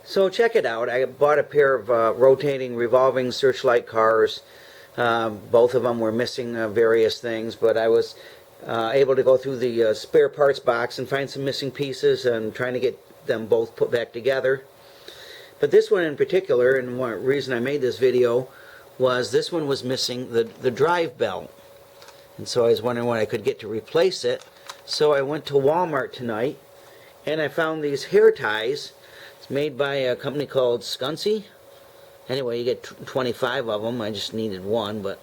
So check it out. I bought a pair of rotating revolving searchlight cars. Both of them were missing various things, but I was able to go through the spare parts box and find some missing pieces and trying to get them both put back together. But this one in particular, and one reason I made this video, was this one was missing the drive belt. And so I was wondering what I could get to replace it. So I went to Walmart tonight and I found these hair ties. It's made by a company called Scunci. Anyway, you get 25 of them. I just needed one, but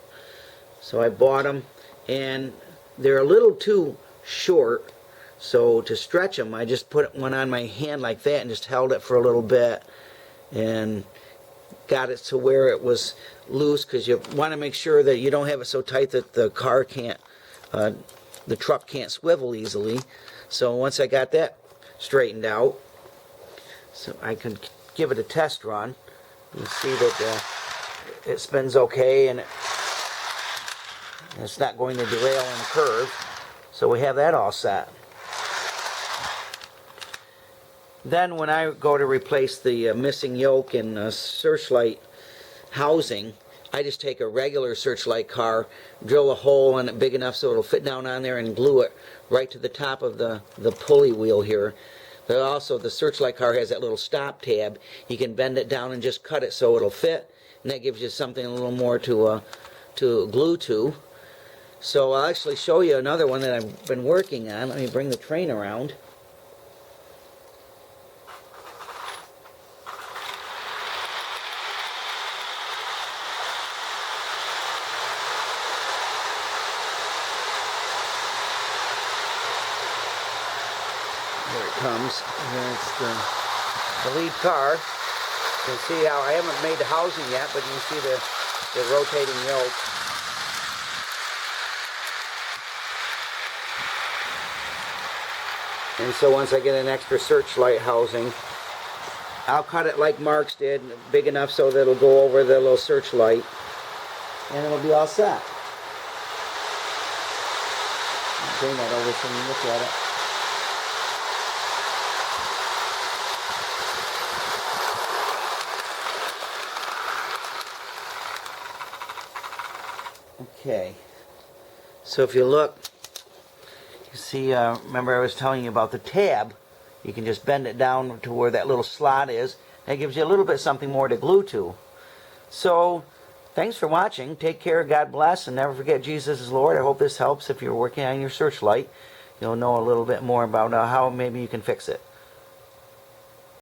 so I bought them, and they're a little too short, so to stretch them I just put one on my hand like that and just held it for a little bit and got it to where it was loose, because you want to make sure that you don't have it so tight that the car can't the truck can't swivel easily. So once I got that straightened out, so I could give it a test run and see that it spins okay and it's not going to derail in a curve. So we have that all set. Then when I go to replace the missing yoke and searchlight housing, I just take a regular searchlight car, drill a hole in it big enough so it'll fit down on there, and glue it right to the top of the pulley wheel here. But also the searchlight car has that little stop tab. You can bend it down and just cut it so it'll fit, and that gives you something a little more to glue to. So I'll actually show you another one that I've been working on. Let me bring the train around. There it comes. That's the lead car. You can see how I haven't made the housing yet, but you can see the rotating yoke. And so once I get an extra searchlight housing, I'll cut it like Marx did, big enough so that it'll go over the little searchlight, and it'll be all set. Bring that over so you can look at it. Okay, so if you look, you see, remember I was telling you about the tab. You can just bend it down to where that little slot is. That gives you a little bit something more to glue to. So, thanks for watching. Take care, God bless, and never forget Jesus is Lord. I hope this helps. If you're working on your searchlight, you'll know a little bit more about how maybe you can fix it.